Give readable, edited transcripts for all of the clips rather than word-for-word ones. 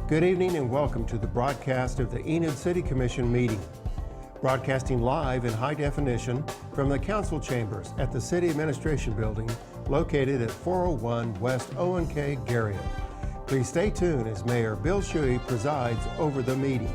Good evening and welcome to the broadcast of the Enid City Commission meeting. Broadcasting live in high definition from the council chambers at the City Administration Building located at 401 West Owen K. Garriott. Please stay tuned as Mayor Bill Shuey presides over the meeting.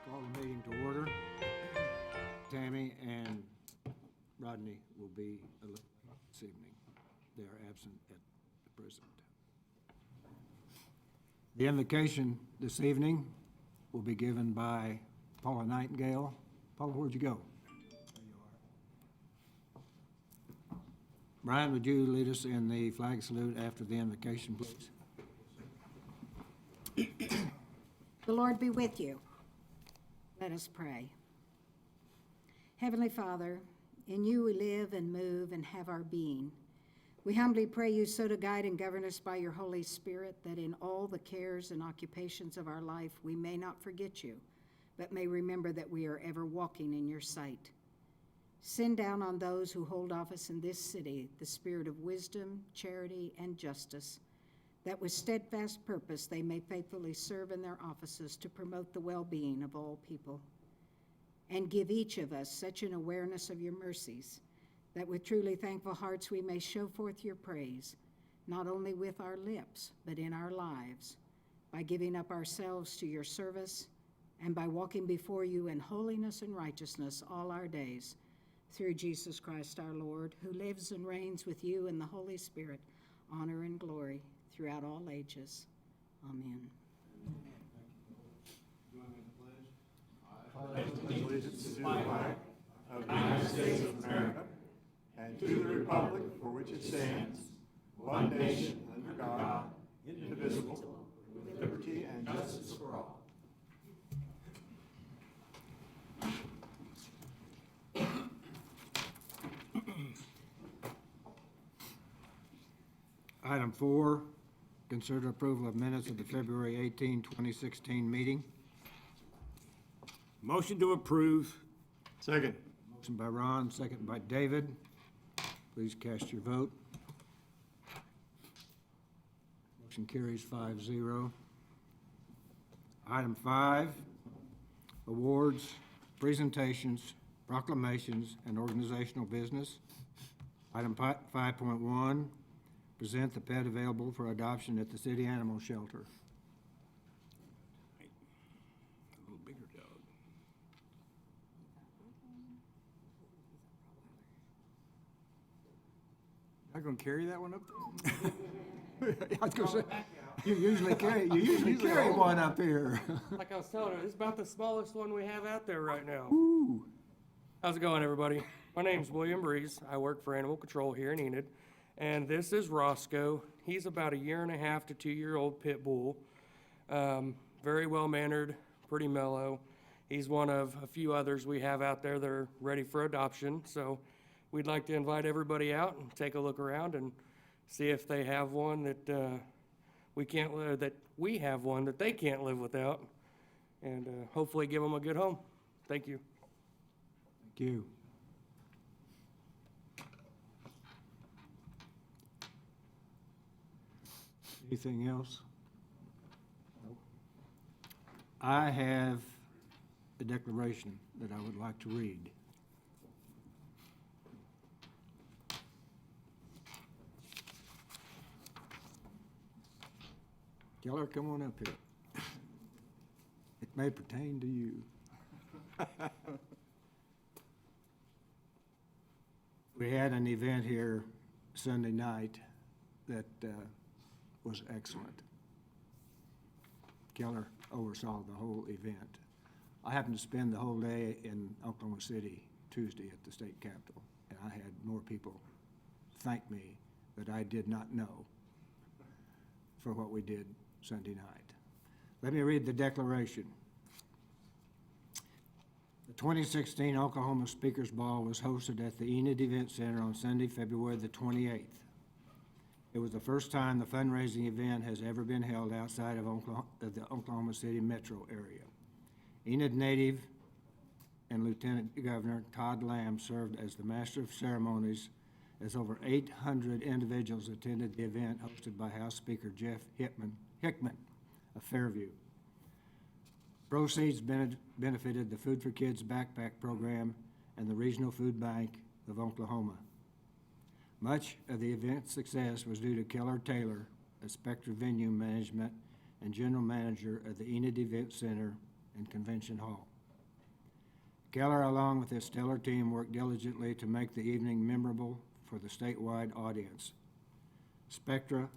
Call the meeting to order. Tammy and Rodney will be this evening. They are absent at the present. The invocation this evening will be given by Paula Nightingale. Paula, where'd you go? There you are. Brian, would you lead us in the flag salute after the invocation, please? The Lord be with you. Let us pray. Heavenly Father, in you we live and move and have our being. We humbly pray you so to guide and govern us by your Holy Spirit that in all the cares and occupations of our life we may not forget you, but may remember that we are ever walking in your sight. Send down on those who hold office in this city the spirit of wisdom, charity, and justice, that with steadfast purpose they may faithfully serve in their offices to promote the well-being of all people. And give each of us such an awareness of your mercies that with truly thankful hearts we may show forth your praise, not only with our lips, but in our lives, by giving up ourselves to your service and by walking before you in holiness and righteousness all our days, through Jesus Christ our Lord, who lives and reigns with you in the Holy Spirit, honor and glory, throughout all ages. Amen. I pledge allegiance to the flag of the United States of America and to the republic for which it stands, one nation under God, indivisible, with liberty and justice for all. Item 4, consider approval of minutes of the February 18, 2016 meeting. Motion to approve. Second. Motion by Ron, second by David. Please cast your vote. Motion carries 5-0. Item 5, awards, presentations, proclamations, and organizational business. Item 5.1, present the pet available for adoption at the city animal shelter. A little bigger dog. Not gonna carry that one up there? I was gonna say, you usually carry one up here. Like I was telling her, it's about the smallest one we have out there right now. Ooh. How's it going, everybody? My name's William Breeze. I work for Animal Control here in Enid. And this is Roscoe. He's about a 1.5 to 2-year-old pit bull. Very well-mannered, pretty mellow. He's one of a few others we have out there that are ready for adoption. So we'd like to invite everybody out and take a look around and see if they have one that we have one that they can't live without, and hopefully give them a good home. Thank you. Thank you. Anything else? I have a declaration that I would like to read. Keller, come on up here. It may pertain to you. We had an event here Sunday night that was excellent. Keller oversaw the whole event. I happened to spend the whole day in Oklahoma City Tuesday at the state capitol, and I had more people thank me that I did not know for what we did Sunday night. Let me read the declaration. The 2016 Oklahoma Speakers Ball was hosted at the Enid Event Center on Sunday, February the 28th. It was the first time the fundraising event has ever been held outside of the Oklahoma City metro area. Enid native and Lieutenant Governor Todd Lamb served as the Master of Ceremonies, as over 800 individuals attended the event hosted by House Speaker Jeff Hickman of Fairview. Proceeds benefited the Food for Kids backpack program and the Regional Food Bank of Oklahoma. Much of the event's success was due to Keller Taylor, a Spectra Venue Management and General Manager of the Enid Event Center and Convention Hall. Keller, along with his stellar team, worked diligently to make the evening memorable for the statewide audience. Spectra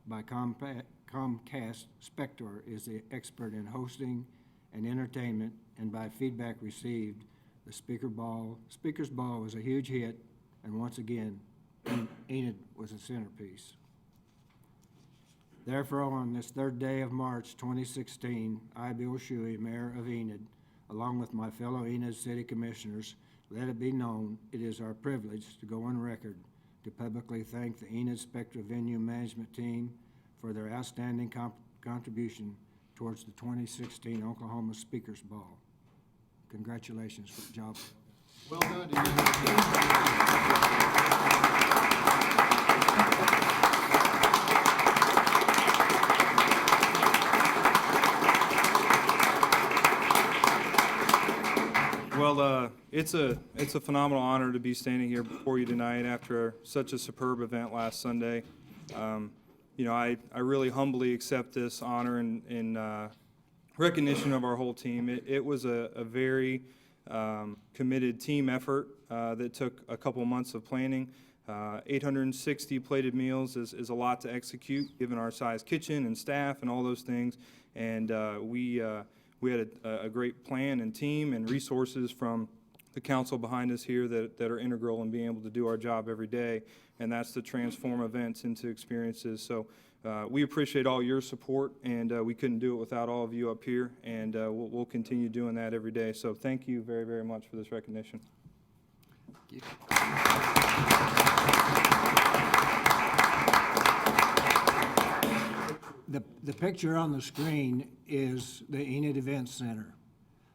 by Comcast Spector is the expert in hosting and entertainment, and by feedback received, the Speakers Ball was a huge hit, and once again, Enid was a centerpiece. Therefore, on this third day of March 2016, I, Bill Shuey, Mayor of Enid, along with my fellow Enid City Commissioners, let it be known it is our privilege to go on record to publicly thank the Enid Spectra Venue Management Team for their outstanding contribution towards the 2016 Oklahoma Speakers Ball. Congratulations for the job. Well done to you. Well, it's a phenomenal honor to be standing here before you tonight after such a superb event last Sunday. You know, I really humbly accept this honor in recognition of our whole team. It was a very committed team effort that took a couple months of planning. 860 plated meals is a lot to execute, given our size kitchen and staff and all those things. And we had a great plan and team and resources from the council behind us here that are integral in being able to do our job every day, and that's to transform events into experiences. So we appreciate all your support, and we couldn't do it without all of you up here, and we'll continue doing that every day. So thank you very, very much for this recognition. The picture on the screen is the Enid Event Center.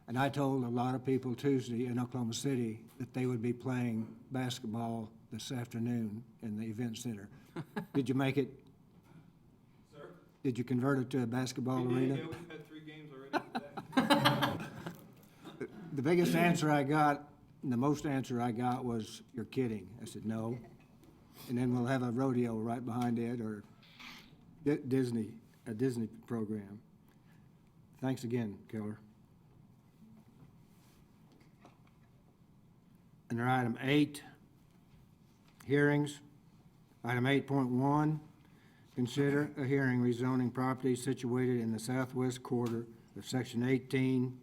And I told a lot of people Tuesday in Oklahoma City that they would be playing basketball this afternoon in the event center. Did you make it? Sir? Did you convert it to a basketball arena? Yeah, we've had 3 games already today. The biggest answer I got, and the most answer I got was, "You're kidding." I said, "No." And then we'll have a rodeo right behind it, or a Disney program. Thanks again, Keller. Under item 8, hearings. Item 8.1, consider a hearing rezoning property situated in the southwest quarter of Section 18,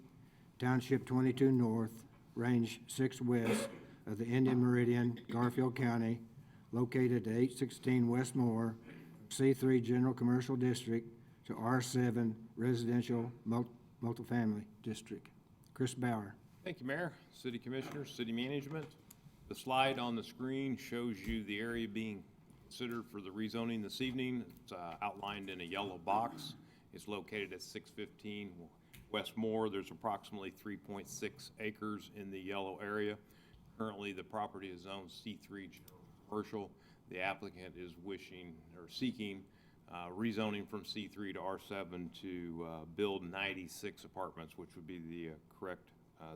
Township 22 North, Range 6 West of the Indian Meridian, Garfield County, located at 816 West Moore, C3 General Commercial District to R7 Residential Multifamily District. Chris Bauer. Thank you, Mayor, City Commissioners, City Management. The slide on the screen shows you the area being considered for the rezoning this evening. It's outlined in a yellow box. It's located at 615 West Moore. There's approximately 3.6 acres in the yellow area. Currently, the property is zoned C3 General Commercial. The applicant is seeking rezoning from C3 to R7 to build 96 apartments, which would be the correct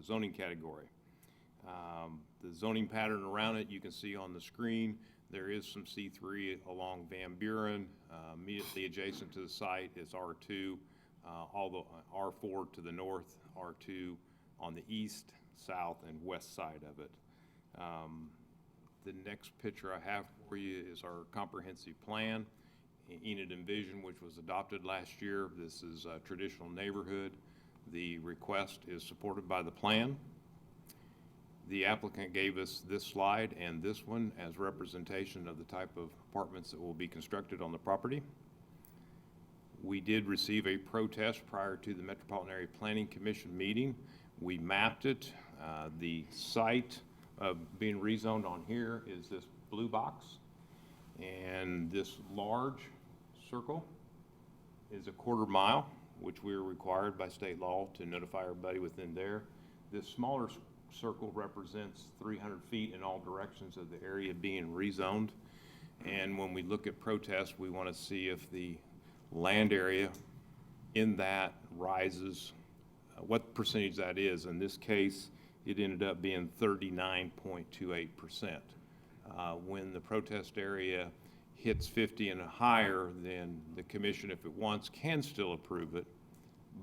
zoning category. The zoning pattern around it you can see on the screen. There is some C3 along Van Buren. Immediately adjacent to the site is R2, all the R4 to the north, R2 on the east, south, and west side of it. The next picture I have for you is our comprehensive plan, Enid Envision, which was adopted last year. This is a traditional neighborhood. The request is supported by the plan. The applicant gave us this slide and this one as representation of the type of apartments that will be constructed on the property. We did receive a protest prior to the Metropolitan Area Planning Commission meeting. We mapped it. The site of being rezoned on here is this blue box, and this large circle is a 1/4 mile, which we are required by state law to notify everybody within there. This smaller circle represents 300 feet in all directions of the area being rezoned. And when we look at protests, we want to see if the land area in that rises, what percentage that is. In this case, it ended up being 39.28%. When the protest area hits 50 and higher, then the commission, if it wants, can still approve it,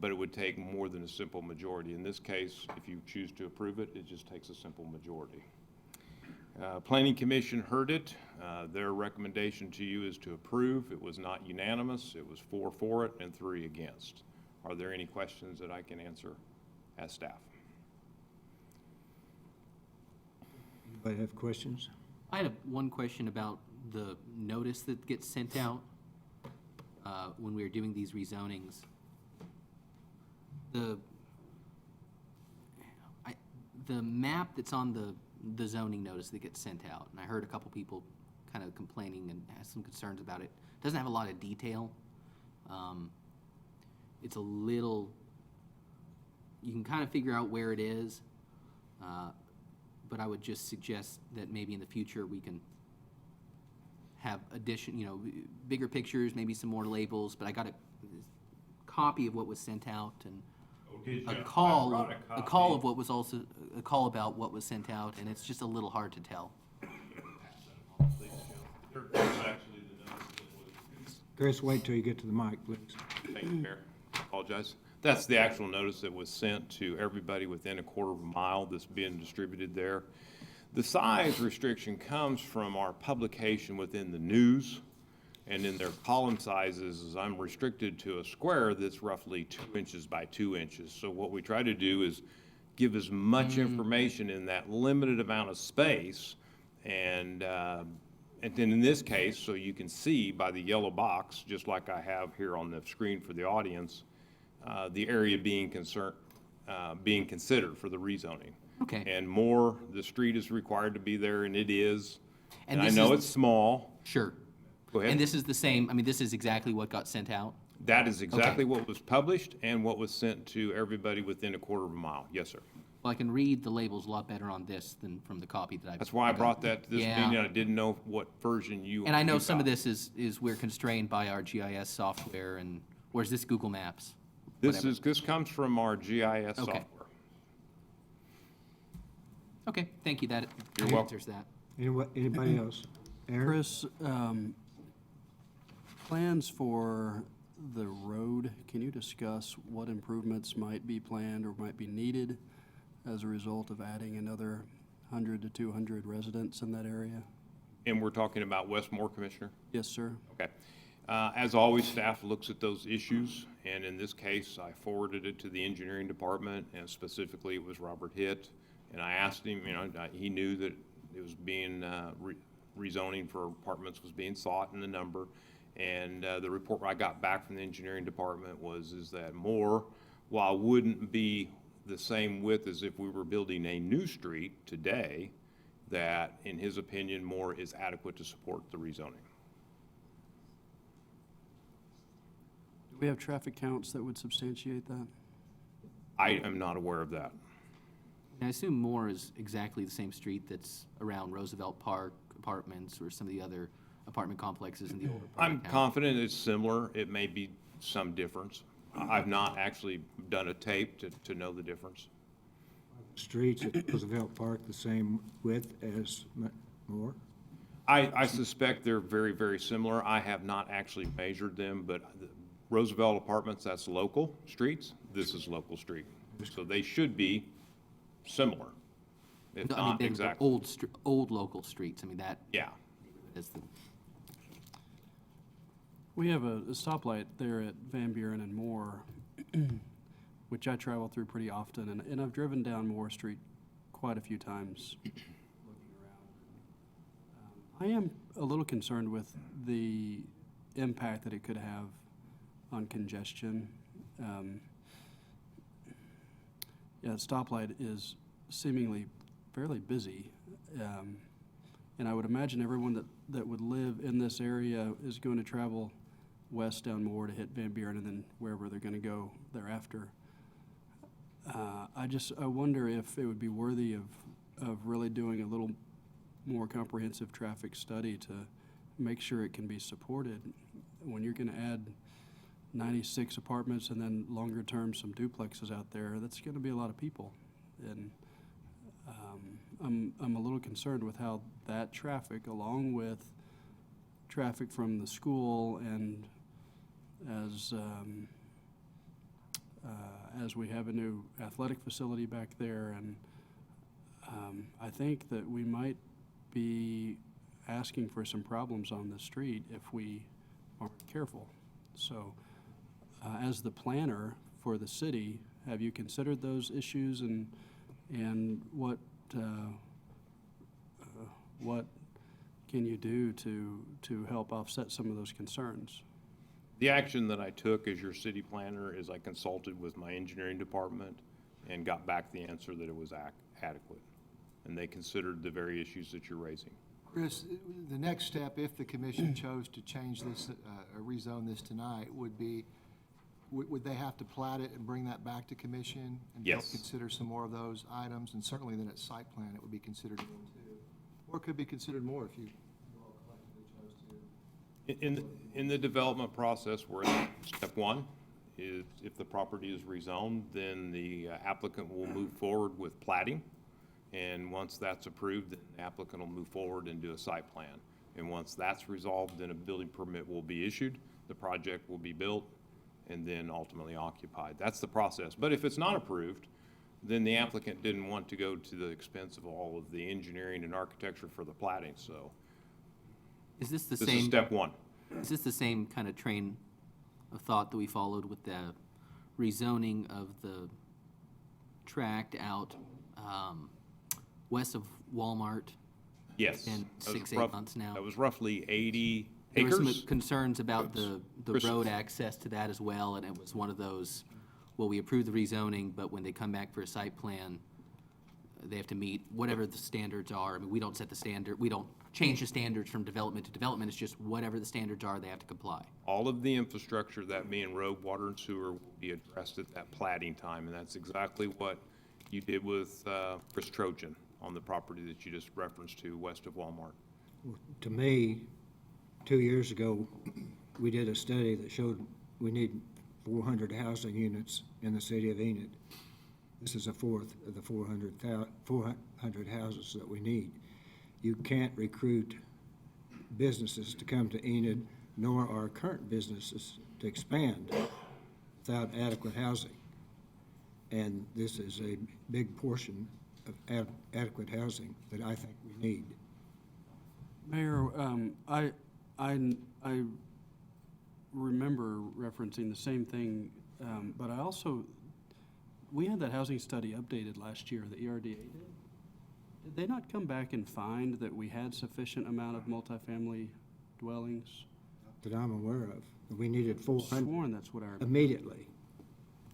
but it would take more than a simple majority. In this case, if you choose to approve it, it just takes a simple majority. Planning Commission heard it. Their recommendation to you is to approve. It was not unanimous. It was 4 for it and 3 against. Are there any questions that I can answer as staff? Anybody have questions? I had one question about the notice that gets sent out when we are doing these rezonings. The map that's on the zoning notice that gets sent out, and I heard a couple people kind of complaining and has some concerns about it, doesn't have a lot of detail. It's a little, you can kind of figure out where it is, but I would just suggest that maybe in the future we can have bigger pictures, maybe some more labels, but I got a copy of what was sent out and a call of what was also, a call about what was sent out, and it's just a little hard to tell. Chris, wait till you get to the mic, please. Thank you, Mayor. Apologize. That's the actual notice that was sent to everybody within a 1/4 mile that's being distributed there. The size restriction comes from our publication within the news, and in their column sizes is I'm restricted to a square that's roughly 2 inches by 2 inches. So what we try to do is give as much information in that limited amount of space, and then in this case, so you can see by the yellow box, just like I have here on the screen for the audience, the area being considered for the rezoning. Okay. And more, the street is required to be there, and it is. And And I this know is- it's small. Sure. Go ahead. And this is the same, I mean, this is exactly what got sent out? That is exactly what was published and what was sent to everybody within a 1/4 mile. Yes, sir. Well, I can read the labels a lot better on this than from the copy that I. That's why I brought that to this Yeah. meeting. I didn't know what version you. And I know you some of got. this is we're constrained by our GIS software, and, or is this Google Maps? This comes from our GIS Okay. software. Okay, thank you, that You're welcome. answers that. Anybody else? Aaron? Chris, plans for the road, can you discuss what improvements might be planned or might be needed as a result of adding another 100 to 200 residents in that area? And we're talking about Westmore, Commissioner? Yes, sir. Okay. As always, staff looks at those issues, and in this case, I forwarded it to the engineering department, and specifically it was Robert Hitt. And I asked him, he knew that it was being, rezoning for apartments was being sought in the number. And the report I got back from the engineering department is that Moore, while wouldn't be the same width as if we were building a new street today, that in his opinion, Moore is adequate to support the rezoning. Do we have traffic counts that would substantiate that? I am not aware of that. And I assume Moore is exactly the same street that's around Roosevelt Park Apartments or some of the other apartment complexes in the older part I'm of town. confident it's similar. It may be some difference. I've not actually done a tape to know the difference. Streets at Roosevelt Park the same width as Moore? I suspect they're very, very similar. I have not actually measured them, but the Roosevelt Apartments, that's local streets. This is local street. So they should be similar. If No, I mean, not, the exactly. old local streets, I mean, that Yeah. is the, We have a stoplight there at Van Buren and Moore, which I travel through pretty often, and I've driven down Moore Street quite a few times looking around. I am a little concerned with the impact that it could have on congestion. Yeah, the stoplight is seemingly fairly busy. And I would imagine everyone that would live in this area is going to travel west down Moore to hit Van Buren and then wherever they're going to go thereafter. I wonder if it would be worthy of really doing a little more comprehensive traffic study to make sure it can be supported. When you're going to add 96 apartments and then longer term some duplexes out there, that's going to be a lot of people. And I'm a little concerned with how that traffic, along with traffic from the school, and as we have a new athletic facility back there, and I think that we might be asking for some problems on the street if we aren't careful. So, as the planner for the city, have you considered those issues, and what can you do to help offset some of those concerns? The action that I took as your city planner is I consulted with my engineering department and got back the answer that it was adequate. And they considered the very issues that you're raising. Chris, the next step, if the commission chose to change this, or rezone this tonight, would be, would they have to plat it and bring that back to commission? And help Yes. consider some more of those items? And certainly then at site plan, it would be considered one too. Or it could be considered more if you all collectively chose to. In the development process, we're in step one, is if the property is rezoned, then the applicant will move forward with platting. And once that's approved, then the applicant will move forward and do a site plan. And once that's resolved, then a building permit will be issued, the project will be built, and then ultimately occupied. That's the process. But if it's not approved, then the applicant didn't want to go to the expense of all of the engineering and architecture for the platting, so is this the this same? is step one. Is this the same kind of train of thought that we followed with the rezoning of the tract out west of Walmart? Yes. And That was 6-8 months now. That was roughly 80 There were some acres. concerns about the Chris- road access to that as well, and it was one of those, well, we approved the rezoning, but when they come back for a site plan, they have to meet whatever the standards are. I mean, we don't set the standard, we don't change the standards from development to development, it's just whatever the standards are, they have to comply. All of the infrastructure, that being road, water, and sewer, will be addressed at that platting time, and that's exactly what you did with Chris Trojan on the property that you just referenced to west of Walmart. To me, 2 years ago, we did a study that showed we need 400 housing units in the city of Enid. This is a fourth of the 400 houses that we need. You can't recruit businesses to come to Enid, nor our current businesses to expand without adequate housing. And this is a big portion of adequate housing that I think we need. Mayor, I remember referencing the same thing, but I also, we had that housing study updated last year, the ERDA did. Did they not come back and find that we had sufficient amount of multifamily dwellings? That I'm aware of. We needed 400 Sworn that's what I remember. immediately.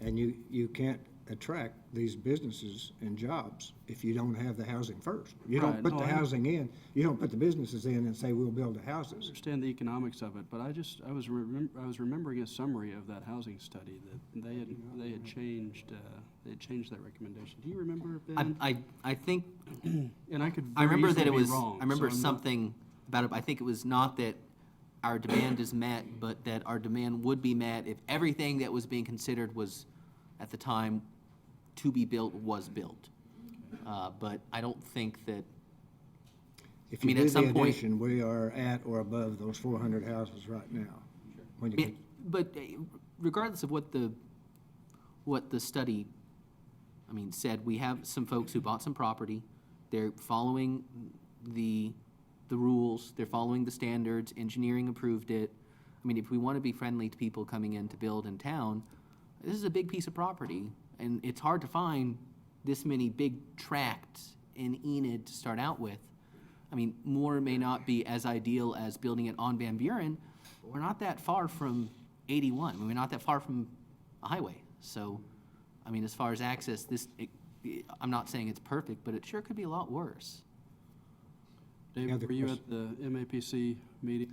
And you can't attract these businesses and jobs if you don't have the housing first. You don't Right, put no, the I- housing in, you don't put the businesses in and say, we'll build the I houses. understand the economics of it, but I was remembering a summary of that housing study that they had changed that recommendation. Do you remember, Ben? I think, And I could I very remember that easily it be was, wrong, I remember so I'm not- something about it, I think it was not that our demand is met, but that our demand would be met if everything that was being considered was, at the time, to be built was built. But I don't think that, If I you mean, do at the some point- addition, we are at or above those 400 houses right now. When you but regardless of what the study, I mean, said, we have some folks who bought some property They're following the rules, they're following the standards, engineering approved it. I mean, if we want to be friendly to people coming in to build in town, this is a big piece of property, and it's hard to find this many big tracts in Enid to start out with. I mean, Moore may not be as ideal as building it on Van Buren, but we're not that far from 81. I mean, we're not that far from a highway. So, I mean, as far as access, I'm not saying it's perfect, but it sure could be a lot worse. David, other were you questions? at the MAPC meeting?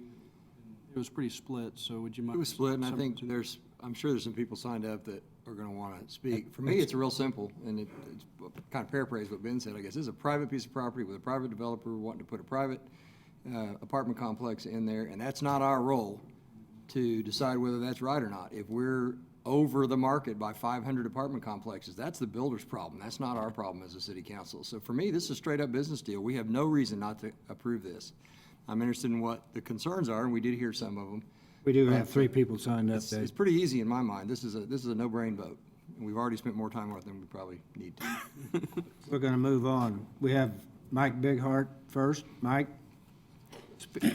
It was pretty split, so would you mind? It was split, and I some- think I'm sure there's some people signed up that are gonna wanna speak. For me, it's real simple, and it's kind of paraphrase what Ben said, I guess. This is a private piece of property with a private developer wanting to put a private apartment complex in there, and that's not our role to decide whether that's right or not. If we're over the market by 500 apartment complexes, that's the builder's problem. That's not our problem as a city council. So for me, this is a straight-up business deal. We have no reason not to approve this. I'm interested in what the concerns are, and we did hear some of them. We do have 3 people signed up, It's Dave. pretty easy in my mind. This is a no-brain vote. And we've already spent more time on it than we probably need to. We're gonna move on. We have Mike Bighart first. Mike,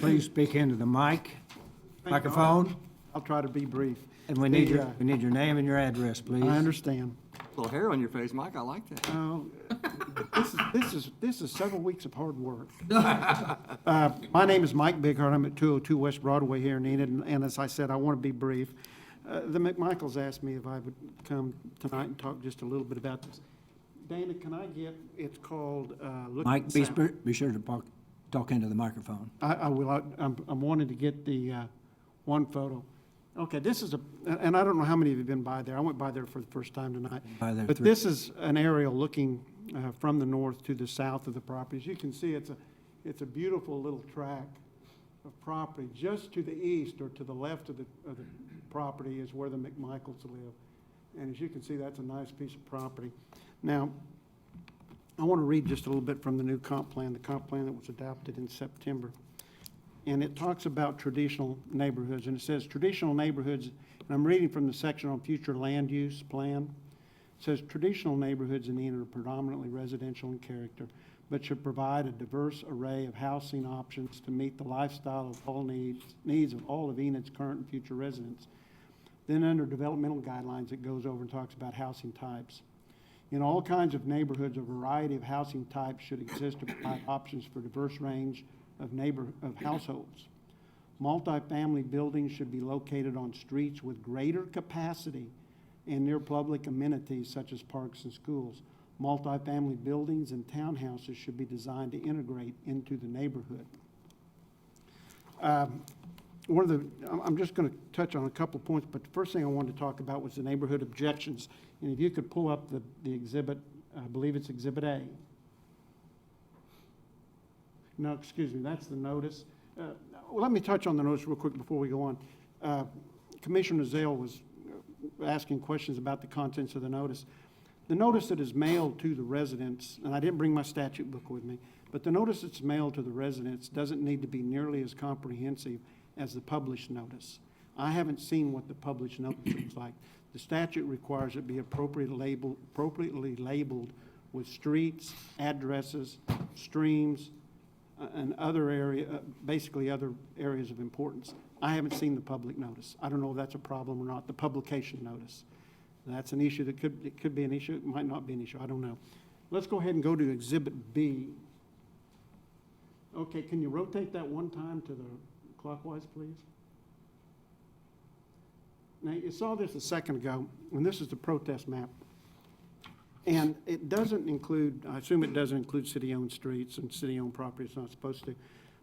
please speak into the microphone, I'll try to be brief. and we need your name and your address, please. I understand. A little hair on your face, Mike, I like that. Oh, this is several weeks of hard work. My name is Mike Bighart. I'm at 202 West Broadway here in Enid, and as I said, I want to be brief. The McMichaels asked me if I would come tonight and talk just a little bit about this. Dana, can I get, it's called, Look Mike, at be Sound. be sure to talk into the microphone. I will, I'm wanting to get the one photo. Okay, this is and I don't know how many of you have been by there. I went by there for the first time tonight. By there But three- this is an aerial looking from the north to the south of the property. As you can see, it's a beautiful little tract of property. Just to the east or to the left of the property is where the McMichaels live. And as you can see, that's a nice piece of property. Now, I want to read just a little bit from the new comp plan, the comp plan that was adopted in September. And it talks about traditional neighborhoods, and it says traditional neighborhoods, and I'm reading from the section on future land use plan. It says traditional neighborhoods in Enid are predominantly residential in character, but should provide a diverse array of housing options to meet the lifestyle of all needs of all of Enid's current and future residents. Then under developmental guidelines, it goes over and talks about housing types. In all kinds of neighborhoods, a variety of housing types should exist to provide options for diverse range of households. Multifamily buildings should be located on streets with greater capacity and near public amenities such as parks and schools. Multifamily buildings and townhouses should be designed to integrate into the neighborhood. I'm just going to touch on a couple of points, but the first thing I wanted to talk about was the neighborhood objections. And if you could pull up the exhibit, I believe it's Exhibit A. No, excuse me, that's the notice. Well, let me touch on the notice real quick before we go on. Commissioner Zale was asking questions about the contents of the notice. The notice that is mailed to the residents, and I didn't bring my statute book with me, but the notice that's mailed to the residents doesn't need to be nearly as comprehensive as the published notice. I haven't seen what the published notice looks like. The statute requires it be appropriately labeled with streets, addresses, streams, and other basically other areas of importance. I haven't seen the public notice. I don't know if that's a problem or not, the publication notice. That's an issue that could be an issue, it might not be an issue, I don't know. Let's go ahead and go to Exhibit B. Okay, can you rotate that one time to the clockwise, please? Now, you saw this a second ago, and this is the protest map. And it doesn't include, I assume it doesn't include city-owned streets and city-owned property, it's not supposed to.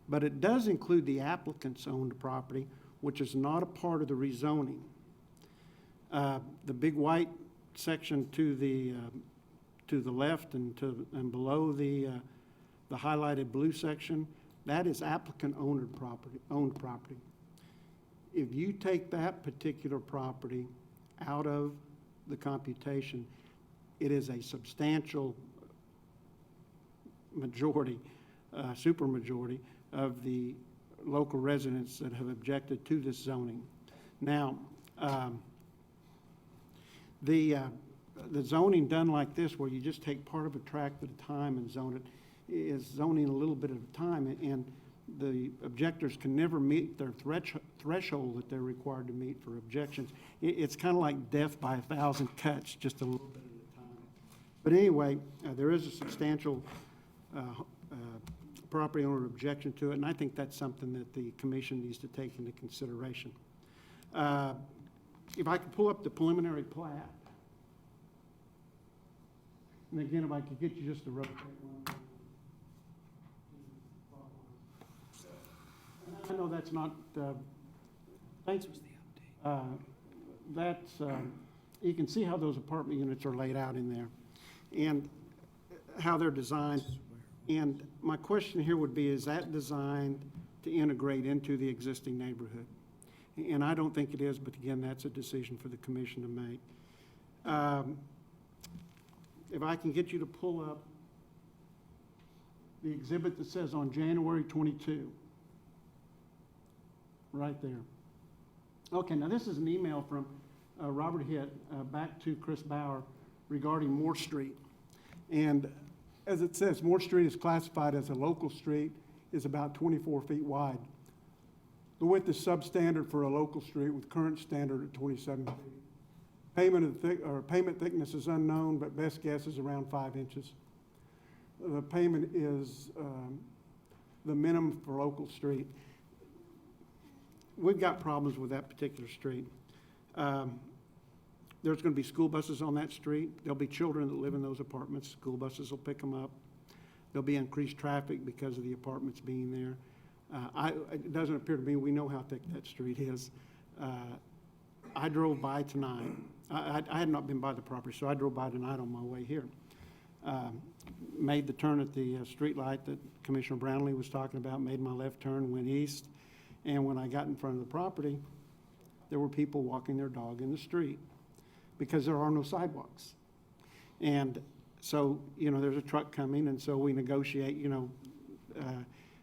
But it does include the applicant's owned property, which is not a part of the rezoning. The big white section to the left and below the highlighted blue section, that is applicant-owned property. If you take that particular property out of the computation, it is a substantial majority, supermajority of the local residents that have objected to this zoning. Now, the zoning done like this, where you just take part of a tract at a time and zone it, is zoning a little bit at a time, and the objectors can never meet their threshold that they're required to meet for objections. It's kind of like death by 1,000 cuts, just a little bit at a time. But anyway, there is a substantial property owner objection to it, and I think that's something that the commission needs to take into consideration. If I could pull up the preliminary plat, and again, if I could get you just to rotate one. I know that's not, thanks. That's, you can see how those apartment units are laid out in there and how they're designed. And my question here would be, is that designed to integrate into the existing neighborhood? And I don't think it is, but again, that's a decision for the commission to make. If I can get you to pull up the exhibit that says on January 22. Right there. Okay, now this is an email from Robert Hitt back to Chris Bauer regarding Moore Street. And as it says, Moore Street is classified as a local street, is about 24 feet wide. The width is substandard for a local street with current standard at 27 feet. Pavement thickness is unknown, but best guess is around 5 inches. The pavement is the minimum for local street. We've got problems with that particular street. There's going to be school buses on that street. There'll be children that live in those apartments. School buses will pick them up. There'll be increased traffic because of the apartments being there. It doesn't appear to me we know how thick that street is. I drove by tonight. I had not been by the property, so I drove by tonight on my way here. Made the turn at the street light that Commissioner Brownlee was talking about, made my left turn, went east. And when I got in front of the property, there were people walking their dog in the street because there are no sidewalks. And so, there's a truck coming, and so we negotiate,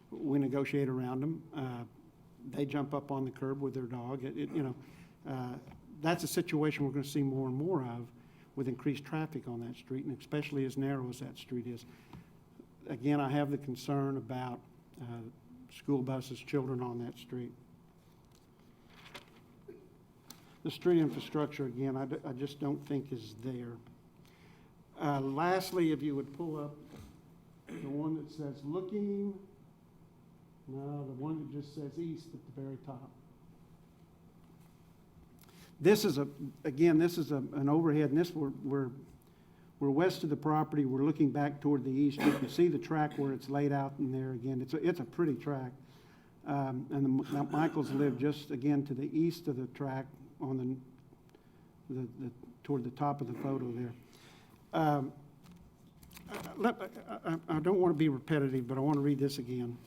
we negotiate around them. They jump up on the curb with their dog. That's a situation we're going to see more and more of with increased traffic on that street, and especially as narrow as that street is. Again, I have the concern about school buses, children on that street. The street infrastructure, again, I just don't think is there. Lastly, if you would pull up the one that says looking, no, the one that just says east at the very top. This is an overhead, and this we're west of the property. We're looking back toward the east. You can see the track where it's laid out in there again. It's a pretty track. And the Michaels live just, again, to the east of the track on the toward the top of the photo there. I don't want to be repetitive, but I want to read this again.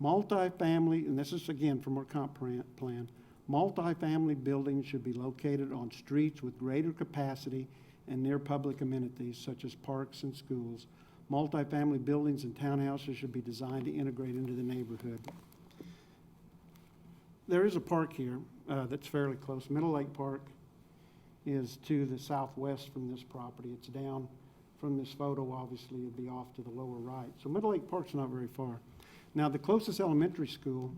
Multifamily, and this is again from our comp plan, multifamily buildings should be located on streets with greater capacity and near public amenities such as parks and schools. Multifamily buildings and townhouses should be designed to integrate into the neighborhood. There is a park here that's fairly close. Middle Lake Park is to the southwest from this property. It's down from this photo, obviously, it'd be off to the lower right. So Middle Lake Park's not very far. Now, the closest elementary school,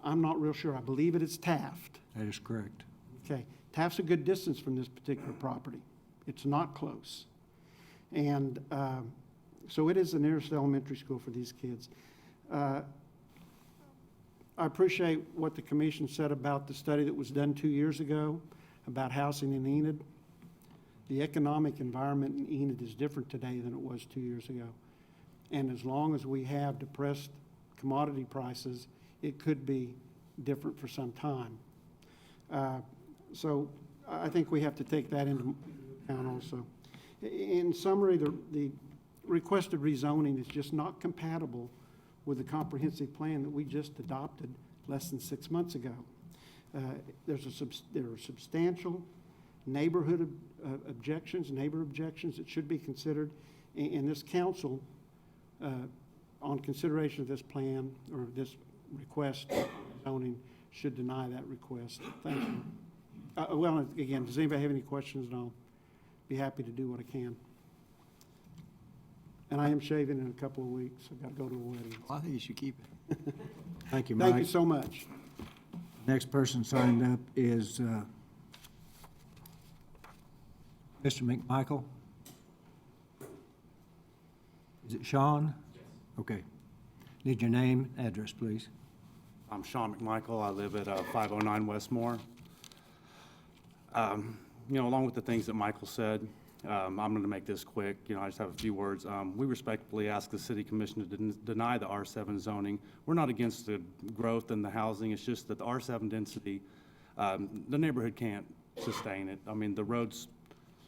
I'm not real sure. I believe it is Taft. That is correct. Okay, Taft's a good distance from this particular property. It's not close. And so it is the nearest elementary school for these kids. I appreciate what the commission said about the study that was done 2 years ago about housing in Enid. The economic environment in Enid is different today than it was 2 years ago. And as long as we have depressed commodity prices, it could be different for some time. So I think we have to take that into account also. In summary, the requested rezoning is just not compatible with the comprehensive plan that we just adopted less than 6 months ago. There are substantial neighborhood objections, neighbor objections that should be considered, and this council, on consideration of this plan or this request zoning, should deny that request. Thank you. Well, again, does anybody have any questions? And I'll be happy to do what I can. And I am shaving in a couple of weeks. I've got to go to a wedding. I think you should keep it. Thank you, Thank you Mike. so much. Next person signed up is Mr. McMichael. Is it Sean? Okay. Need your name, address, please. I'm Sean McMichael. I live at 509 Westmore. Along with the things that Michael said, I'm going to make this quick. I just have a few words. We respectfully ask the city commission to deny the R7 zoning. We're not against the growth and the housing. It's just that the R7 density, the neighborhood can't sustain it. I mean, the road's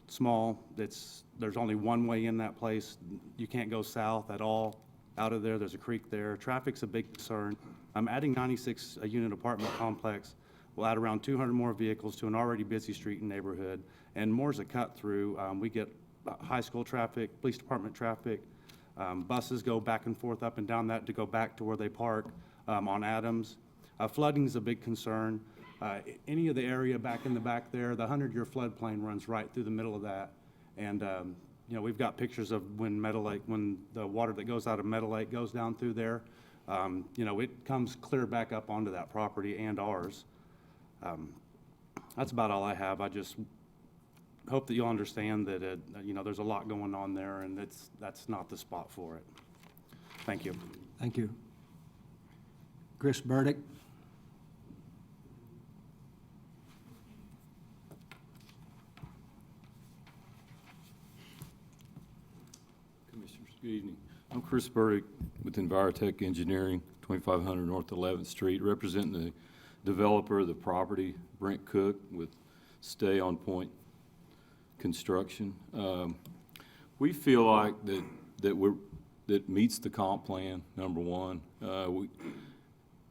small. There's only one way in that place. You can't go south at all out of there. There's a creek there. Traffic's a big concern. Adding 96 unit apartment complex will add around 200 more vehicles to an already busy street and neighborhood. And more's a cut through. We get high school traffic, police department traffic. Buses go back and forth up and down that to go back to where they park on Adams. Flooding's a big concern. Any of the area back in the back there, the 100-year floodplain runs right through the middle of that. And we've got pictures of when the water that goes out of Meadow Lake goes down through there. It comes clear back up onto that property and ours. That's about all I have. I just hope that you'll understand that, there's a lot going on there, and that's not the spot for it. Thank you. Thank you. Chris Burdick. Commissioners, good evening. I'm Chris Burdick with Envirotech Engineering, 2500 North 11th Street, representing the developer of the property, Brent Cook, with Stay On Point Construction. We feel like that meets the comp plan, number one.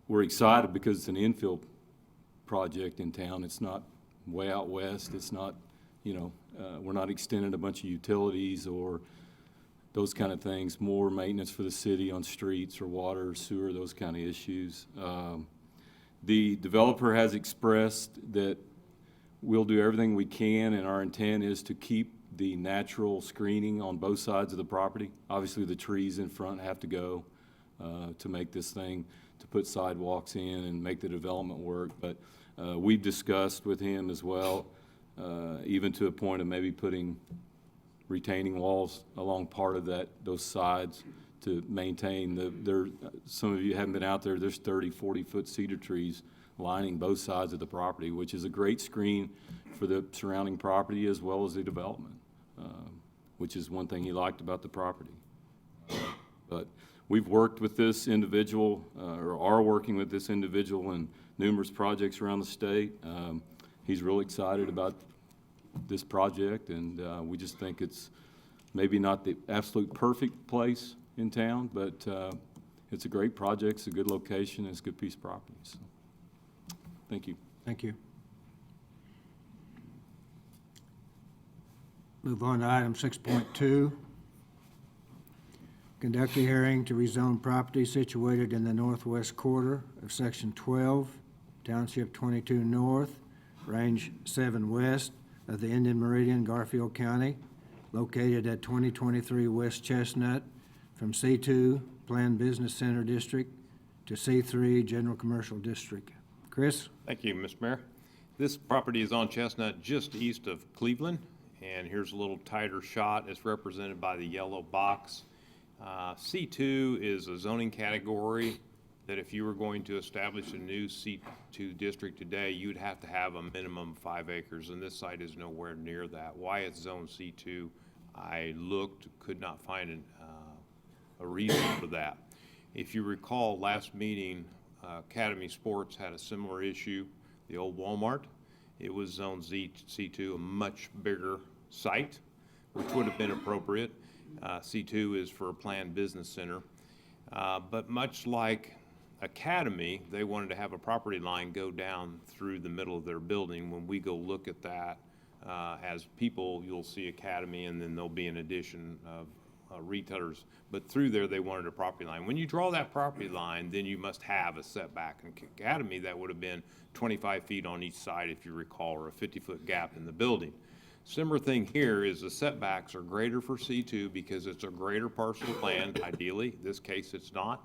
We're excited because it's an infill project in town. It's not way out west. It's not, we're not extending a bunch of utilities or those kind of things, more maintenance for the city on streets or water or sewer, those kind of issues. The developer has expressed that we'll do everything we can, and our intent is to keep the natural screening on both sides of the property. Obviously, the trees in front have to go to make this thing, to put sidewalks in and make the development work. But we've discussed with him as well, even to a point of maybe putting retaining walls along part of those sides to maintain some of you haven't been out there, there's 30, 40-foot cedar trees lining both sides of the property, which is a great screen for the surrounding property as well as the development, which is one thing he liked about the property. But we've worked with this individual, or are working with this individual in numerous projects around the state. He's really excited about this project, and we just think it's maybe not the absolute perfect place in town, but it's a great project, it's a good location, and it's a good piece of property. So, thank you. Thank you. Move on to item 6.2. Conduct a hearing to rezone property situated in the northwest quarter of Section 12, Township 22 North, Range 7 West of the Indian Meridian, Garfield County, located at 2023 West Chestnut, from C2 Planned Business Center District to C3 General Commercial District. Chris? Thank you, Mr. Mayor. This property is on Chestnut, just east of Cleveland, and here's a little tighter shot. It's represented by the yellow box. C2 is a zoning category that if you were going to establish a new C2 district today, you'd have to have a minimum of 5 acres, and this site is nowhere near that. Why it's zone C2, I looked, could not find a reason for that. If you recall, last meeting, Academy Sports had a similar issue, the old Walmart. It was zone C2, a much bigger site, which would have been appropriate. C2 is for a planned business center. But much like Academy, they wanted to have a property line go down through the middle of their building. When we go look at that, as people, you'll see Academy, and then there'll be an addition of retailers. But through there, they wanted a property line. When you draw that property line, then you must have a setback. In Academy, that would have been 25 feet on each side, if you recall, or a 50-foot gap in the building. Similar thing here is the setbacks are greater for C2 because it's a greater parcel of land, ideally. This case, it's not.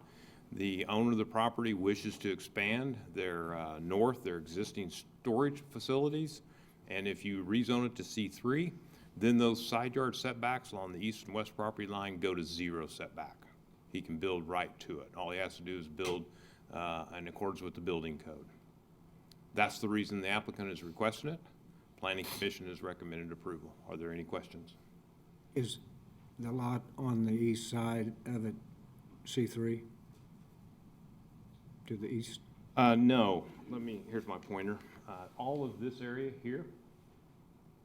The owner of the property wishes to expand their their existing storage facilities. And if you rezone it to C3, then those side yard setbacks along the east and west property line go to 0 setback. He can build right to it. All he has to do is build in accordance with the building code. That's the reason the applicant is requesting it. Planning Commission has recommended approval. Are there any questions? Is the lot on the east side of it C3? To the east? No. Here's my pointer. All of this area here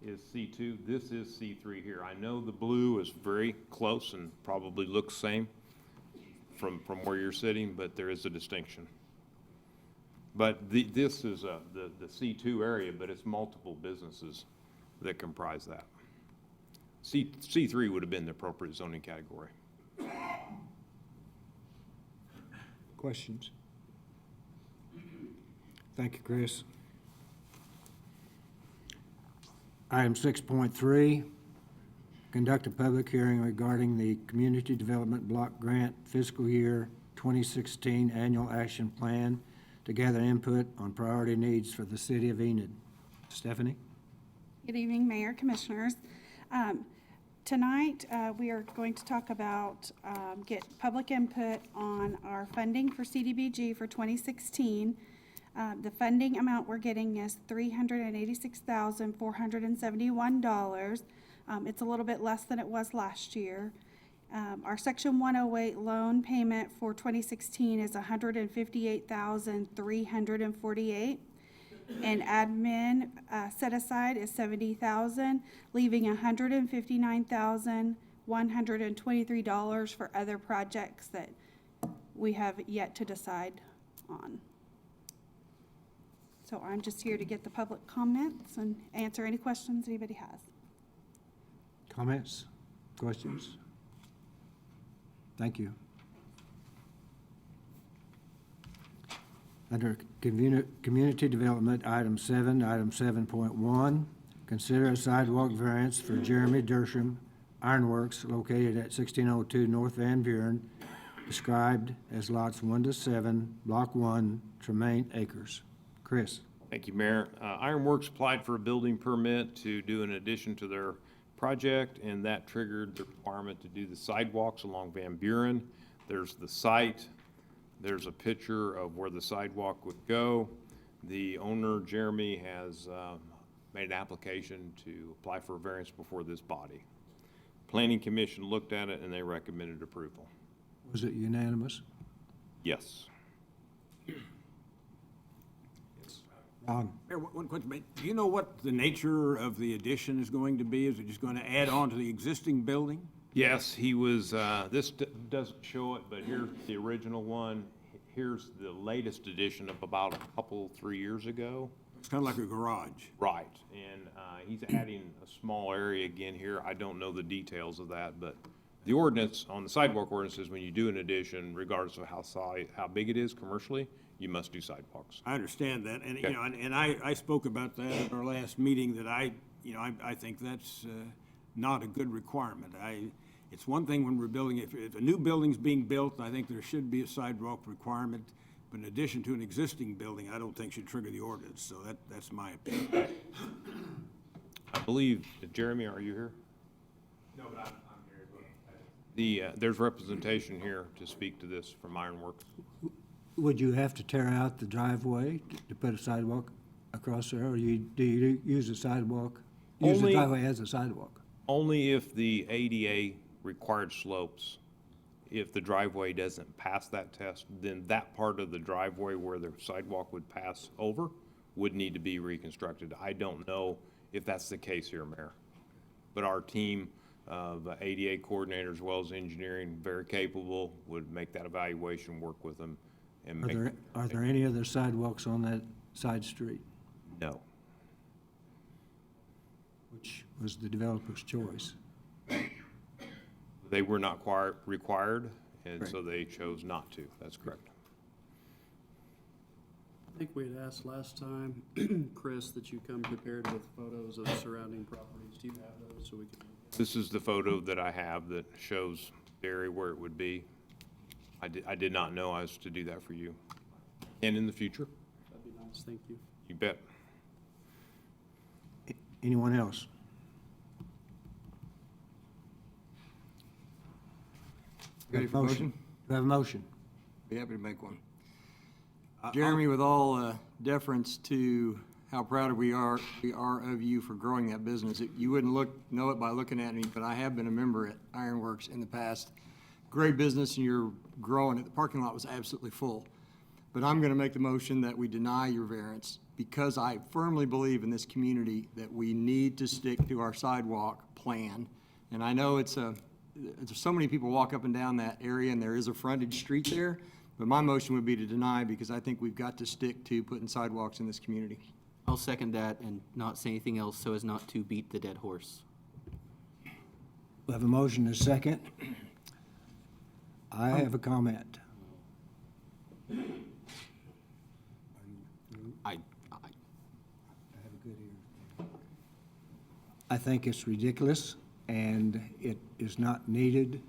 is C2. This is C3 here. I know the blue is very close and probably looks same from where you're sitting, but there is a distinction. But this is the C2 area, but it's multiple businesses that comprise that. C3 would have been the appropriate zoning category. Questions? Thank you, Chris. Item 6.3, conduct a public hearing regarding the Community Development Block Grant Fiscal Year 2016 Annual Action Plan to gather input on priority needs for the city of Enid. Stephanie? Good evening, Mayor, Commissioners. Tonight, we are going to talk about, get public input on our funding for CDBG for 2016. The funding amount we're getting is $386,471. It's a little bit less than it was last year. Our Section 108 loan payment for 2016 is $158,348. And admin set aside is $70,000, leaving $159,123 for other projects that we have yet to decide on. So I'm just here to get the public comments and answer any questions anybody has. Comments? Questions? Thank you. Under Community Development, Item 7, Item 7.1, consider a sidewalk variance for Jeremy Dersham Ironworks located at 1602 North Van Buren, described as lots 1 to 7, Block 1, Tremaine Acres. Chris? Thank you, Mayor. Ironworks applied for a building permit to do an addition to their project, and that triggered the requirement to do the sidewalks along Van Buren. There's the site. There's a picture of where the sidewalk would go. The owner, Jeremy, has made an application to apply for a variance before this body. Planning Commission looked at it and they recommended approval. Was it unanimous? Yes. Ron? Mayor, one question, mate. Do you know what the nature of the addition is going to be? Is it just going to add on to the existing building? Yes, he was, this doesn't show it, but here's the original one. Here's the latest edition of about a couple, 3 years ago. It's kind of like a garage. Right, and he's adding a small area again here. I don't know the details of that, but the ordinance, on the sidewalk ordinance, is when you do an addition, regardless of how big it is commercially, you must do sidewalks. I understand that, and, Okay. you know, and I spoke about that at our last meeting, that I think that's not a good requirement. It's one thing when we're building, if a new building's being built, I think there should be a sidewalk requirement, but in addition to an existing building, I don't think should trigger the ordinance, so that's my opinion. I believe, Jeremy, are you here? No, but I'm here as well. There's representation here to speak to this from Ironworks. Would you have to tear out the driveway to put a sidewalk across there, or do you use the sidewalk, use the Only- driveway as a sidewalk? Only if the ADA required slopes, if the driveway doesn't pass that test, then that part of the driveway where the sidewalk would pass over would need to be reconstructed. I don't know if that's the case here, Mayor. But our team of ADA coordinators as well as engineering, very capable, would make that evaluation, work with them, and make. Are there any other sidewalks on that side street, No. which was the developer's choice? They were not required, and so they chose not to. That's correct. I think we had asked last time, Chris, that you come prepared with photos of the surrounding properties. Do you have those so we can? This is the photo that I have that shows the area where it would be. I did not know I was to do that for you. And in the future, That'd be nice, thank you. you bet. Anyone else? Ready for motion? We have a motion. Be happy to make one. Jeremy, with all deference to how proud we are of you for growing that business. You wouldn't know it by looking at me, but I have been a member at Ironworks in the past. Great business, and you're growing it. The parking lot was absolutely full. But I'm going to make the motion that we deny your variance because I firmly believe in this community that we need to stick to our sidewalk plan. And I know there's so many people walk up and down that area, and there is a frontage street there. But my motion would be to deny because I think we've got to stick to putting sidewalks in this community. I'll second that and not say anything else so as not to beat the dead horse. We have a motion and a second. I have a comment. I think it's ridiculous, and it is not needed,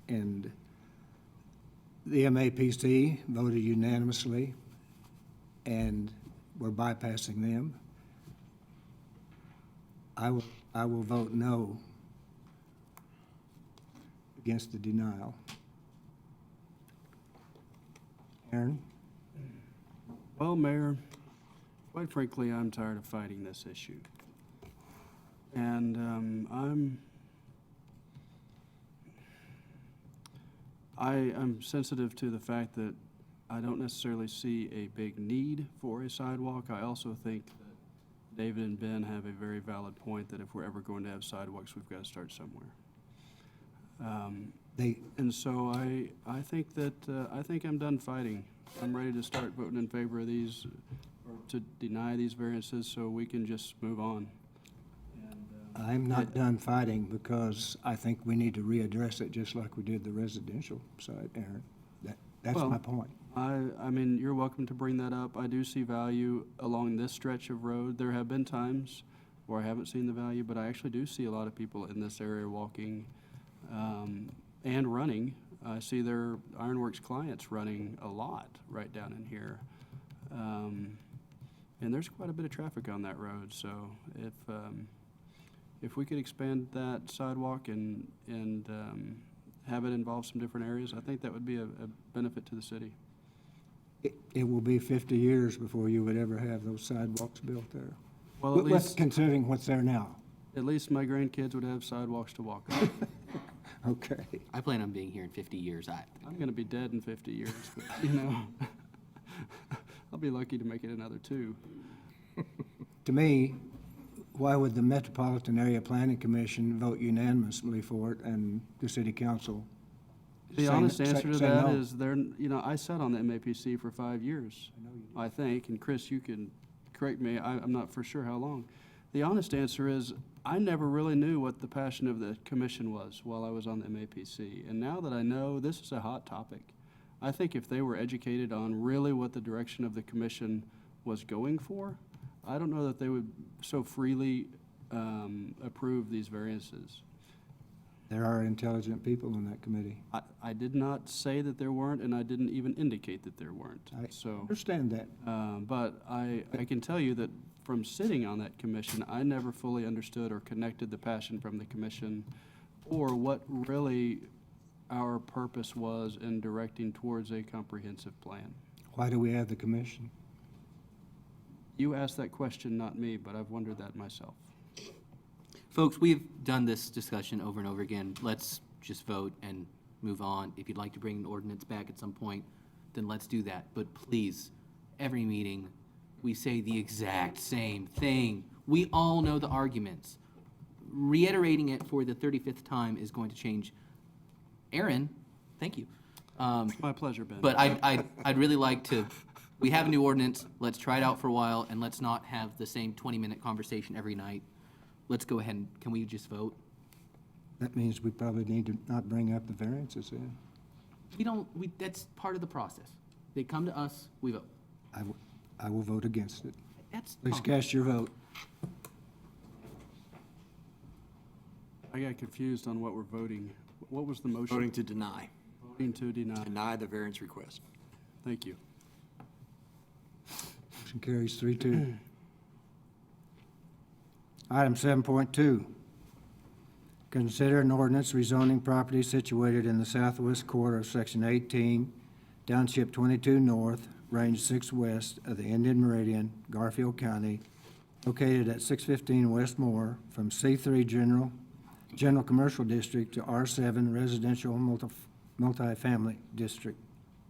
and the MAPC voted unanimously, and we're bypassing them. I will vote no against the denial. Aaron? Well, Mayor, quite frankly, I'm tired of fighting this issue. And I'm sensitive to the fact that I don't necessarily see a big need for a sidewalk. I also think that David and Ben have a very valid point that if we're ever going to have sidewalks, we've got to start somewhere. And so I think that, I think I'm done fighting. I'm ready to start voting in favor of these, or to deny these variances so we can just move on. I'm not done fighting because I think we need to readdress it just like we did the residential side, Aaron. That's Well, my point. I mean, you're welcome to bring that up. I do see value along this stretch of road. There have been times where I haven't seen the value, but I actually do see a lot of people in this area walking and running. I see their Ironworks clients running a lot right down in here. And there's quite a bit of traffic on that road, so if we could expand that sidewalk and have it involve some different areas, I think that would be a benefit to the city. It will be 50 years before you would ever have those sidewalks built there. Well, at least, Considering what's there now. at least my grandkids would have sidewalks to walk on. Okay. I plan on being here in 50 years. I'm gonna be dead in 50 years, but, you know, I'll be lucky to make it another 2. To me, why would the Metropolitan Area Planning Commission vote unanimously for it and the city council? The honest answer to say that no? is I sat on the MAPC for 5 years, I think, and Chris, you can correct me, I'm not for sure how long. The honest answer is, I never really knew what the passion of the commission was while I was on the MAPC. And now that I know, this is a hot topic. I think if they were educated on really what the direction of the commission was going for, I don't know that they would so freely approve these variances. There are intelligent people in that committee. I did not say that there weren't, and I didn't even indicate that there weren't. I understand that. But I can tell you that from sitting on that commission, I never fully understood or connected the passion from the commission or what really our purpose was in directing towards a comprehensive plan. Why do we have the commission? You asked that question, not me, but I've wondered that myself. Folks, we've done this discussion over and over again. Let's just vote and move on. If you'd like to bring an ordinance back at some point, then let's do that. But please, every meeting, we say the exact same thing. We all know the arguments. Reiterating it for the 35th time is going to change. Aaron, thank you. It's my pleasure, Ben. But I'd really like to, we have a new ordinance, let's try it out for a while, and let's not have the same 20-minute conversation every night. Let's go ahead and, can we just vote? That means we probably need to not bring up the variances then. That's part of the process. They come to us, we vote. I will vote against it. That's, Please cast your vote. I got confused on what we're voting. What was the motion? Voting to deny. Voting to deny. Deny the variance request. Thank you. Motion carries 3-2. Item 7.2, consider an ordinance rezoning property situated in the southwest quarter of Section 18, Township 22 North, Range 6 West of the Indian Meridian, Garfield County, located at 615 West Moore, from C3 General Commercial District to R7 Residential Multifamily District.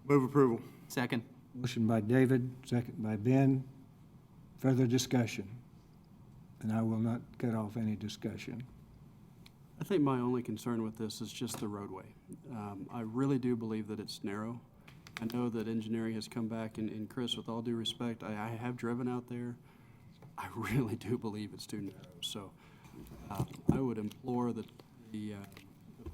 Move approval. second. Motion by David, second by Ben. Further discussion? And I will not cut off any discussion. I think my only concern with this is just the roadway. I really do believe that it's narrow. I know that engineering has come back, and Chris, with all due respect, I have driven out there. I really do believe it's too narrow. So I would implore the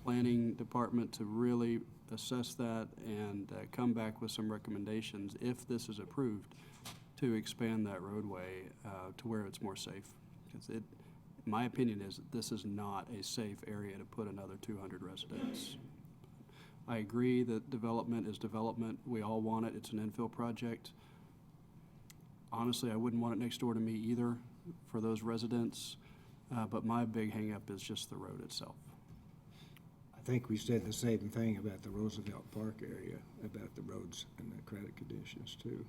planning department to really assess that and come back with some recommendations, if this is approved, to expand that roadway to where it's more safe. Because my opinion is that this is not a safe area to put another 200 residents. I agree that development is development. We all want it. It's an infill project. Honestly, I wouldn't want it next door to me either for those residents, but my big hangup is just the road itself. I think we said the same thing about the Roosevelt Park area, about the roads and the credit conditions too.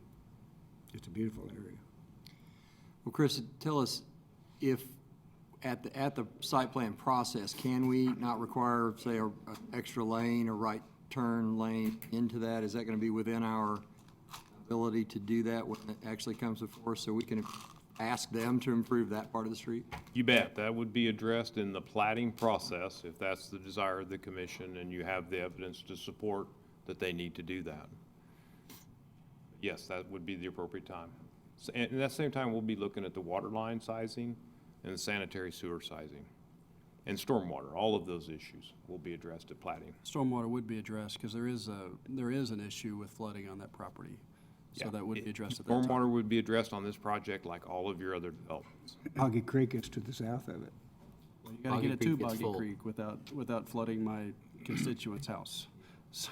It's a beautiful area. Well, Chris, tell us if at the site plan process, can we not require, say, an extra lane or right turn lane into that? Is that going to be within our ability to do that when it actually comes before us, so we can ask them to improve that part of the street? You bet. That would be addressed in the plating process, if that's the desire of the commission and you have the evidence to support that they need to do that. Yes, that would be the appropriate time. And at the same time, we'll be looking at the water line sizing and the sanitary sewer sizing and stormwater. All of those issues will be addressed at plating. Stormwater would be addressed because there is an issue with flooding on that property. So that would be addressed at that time. Stormwater would be addressed on this project like all of your other developments. Boggy Creek is to the south of it. Well, you gotta Boggy get it to Creek gets Boggy full. Creek without flooding my constituent's house. So,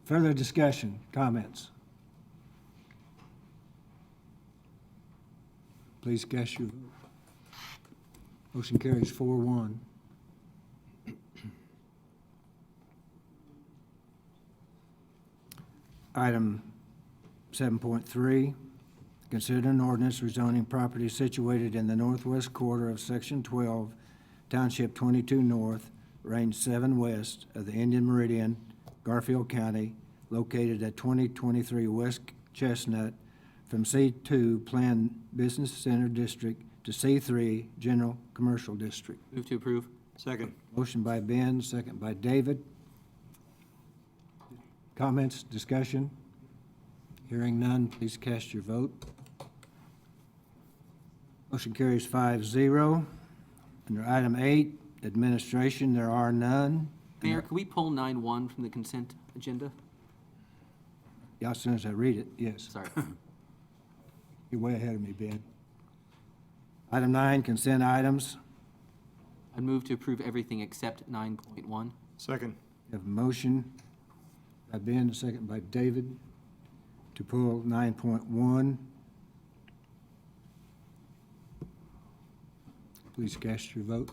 Further discussion, comments? Please cast your vote. Motion carries 4-1. Item 7.3, consider an ordinance rezoning property situated in the northwest quarter of Section 12, Township 22 North, Range 7 West of the Indian Meridian, Garfield County, located at 2023 West Chestnut, from C2 Planned Business Center District to C3 General Commercial District. Move to approve. Second. Motion by Ben, second by David. Comments, discussion? Hearing none, please cast your vote. Motion carries 5-0. Under item 8, administration, there are none. Mayor, could we pull 9-1 from the consent agenda? Yeah, as soon as I read it, yes. Sorry. You're way ahead of me, Ben. Item 9, consent items. I'd move to approve everything except 9.1. Second. We have a motion by Ben, a second by David, to pull 9.1. Please cast your vote.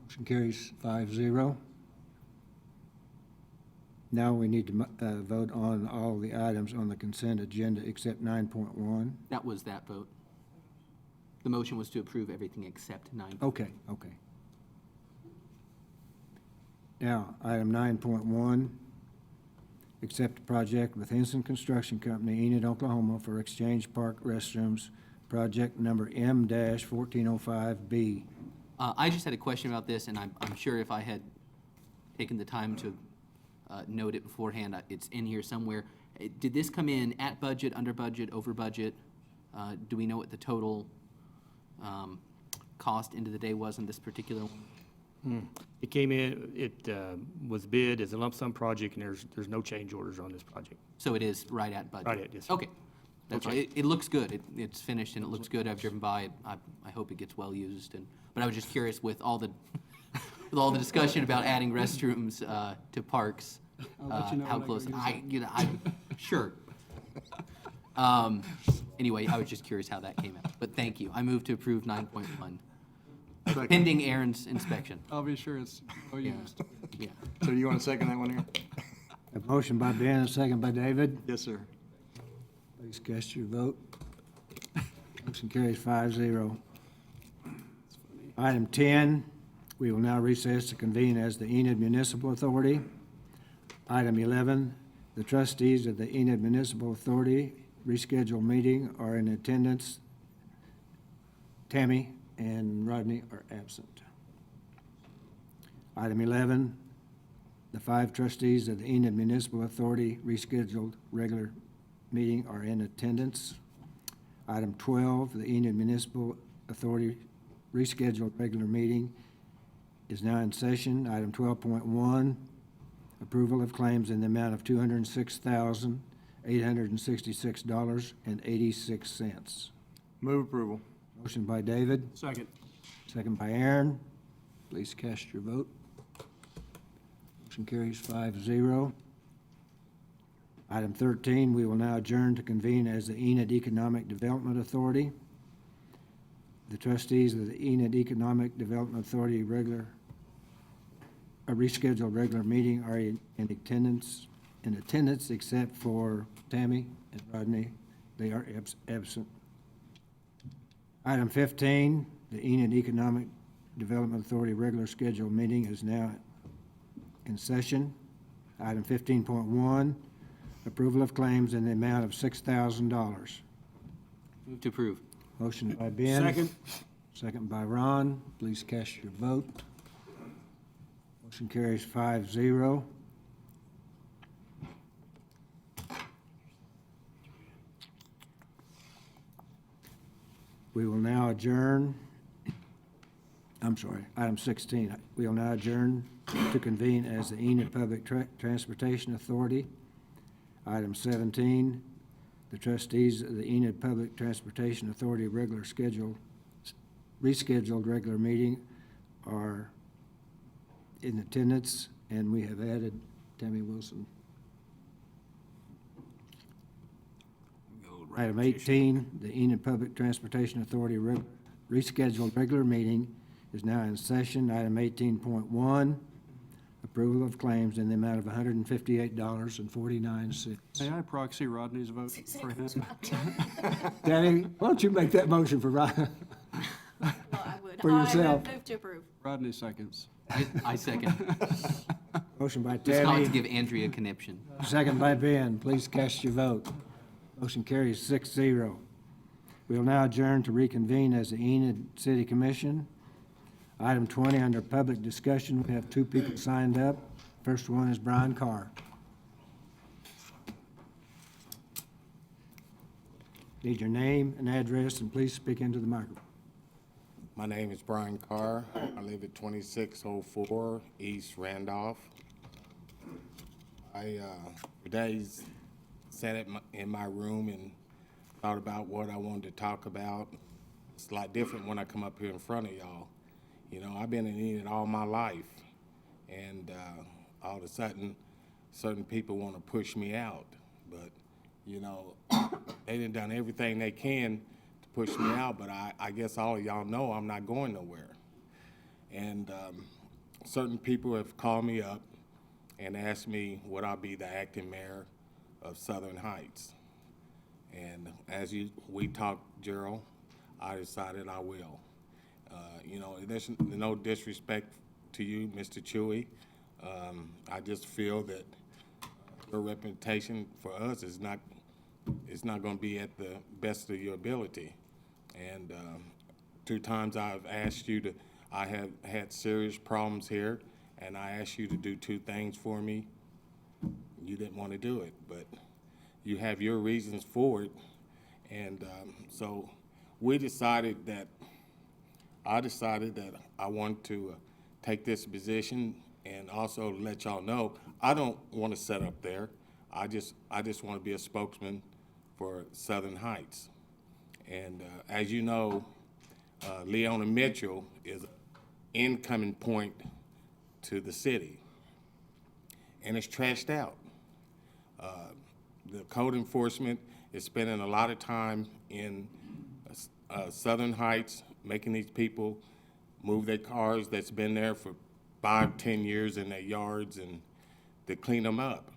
Motion carries 5-0. Now we need to vote on all the items on the consent agenda except 9.1. That was that vote. The motion was to approve everything except 9. Okay. Now, item 9.1, accept a project with Henson Construction Company, Enid, Oklahoma, for Exchange Park restrooms, project number M-1405B. I just had a question about this, and I'm sure if I had taken the time to note it beforehand, it's in here somewhere. Did this come in at budget, under budget, over budget? Do we know what the total cost into the day was in this particular one? It came in, it was bid as a lump sum project, and there's no change orders on this project. So it is right at budget? Right at, yes, sir. Okay. That's right. It looks good. It's finished and it looks good. I've driven by it. I hope it gets well used. But I was just curious with all the, with all the discussion about adding restrooms to parks, how close, I'm sure. Anyway, I was just curious how that came out. But thank you. I move to approve 9.1, pending Aaron's inspection. I'll be sure it's well used. Yeah. So do you want to second that one here? A motion by Ben, a second by David. Yes, sir. Please cast your vote. Motion carries 5-0. Item 10, we will now recess to convene as the Enid Municipal Authority. Item 11, the trustees of the Enid Municipal Authority rescheduled meeting are in attendance. Tammy and Rodney are absent. Item 11, the 5 trustees of the Enid Municipal Authority rescheduled regular meeting are in attendance. Item 12, the Enid Municipal Authority rescheduled regular meeting is now in session. Item 12.1, approval of claims in the amount of $206,866.86. Move approval. Motion by David, Second. second by Aaron. Please cast your vote. Motion carries 5-0. Item 13, we will now adjourn to convene as the Enid Economic Development Authority. The trustees of the Enid Economic Development Authority rescheduled regular meeting are in attendance except for Tammy and Rodney. They are absent. Item 15, the Enid Economic Development Authority regular scheduled meeting is now in session. Item 15.1, approval of claims in the amount of $6,000. Move to approve. Motion by Ben. Second. Second by Ron. Please cast your vote. Motion carries 5-0. We will now adjourn. I'm sorry, item 16. We will now adjourn to convene as the Enid Public Transportation Authority. Item 17, the trustees of the Enid Public Transportation Authority rescheduled regular meeting are in attendance, and we have added Tammy Wilson. Item 18, the Enid Public Transportation Authority rescheduled regular meeting is now in session. Item 18.1, approval of claims in the amount of $158.49. May I proxy Rodney's vote for him? Danny, why don't you make that motion for Ryan? Well, I would. For yourself. I move to approve. Rodney seconds. I second. Motion by Just call it to Tammy, give Andrea a conniption. second by Ben. Please cast your vote. Motion carries 6-0. We will now adjourn to reconvene as the Enid City Commission. Item 20, under public discussion, we have 2 people signed up. First one is Brian Carr. Need your name and address, and please speak into the microphone. My name is Brian Carr. I live at 2604 East Randolph. I today's sat in my room and thought about what I wanted to talk about. It's a lot different when I come up here in front of y'all. You know, I've been in Enid all my life, and all of a sudden, certain people want to push me out. But, you know, they done everything they can to push me out, but I guess all of y'all know I'm not going nowhere. And certain people have called me up and asked me would I be the acting mayor of Southern Heights. And as we talked, Gerald, I decided I will. You know, there's no disrespect to you, Mr. Chewy. I just feel that your reputation for us is not going to be at the best of your ability. And 2 times I have had serious problems here, and I asked you to do 2 things for me. You didn't want to do it, but you have your reasons for it. And so I decided that I want to take this position and also let y'all know, I don't want to set up there. I just want to be a spokesman for Southern Heights. And as you know, Leona Mitchell is an incoming point to the city, and it's trashed out. The code enforcement is spending a lot of time in Southern Heights, making these people move their cars that's been there for 5-10 years in their yards and to clean them up.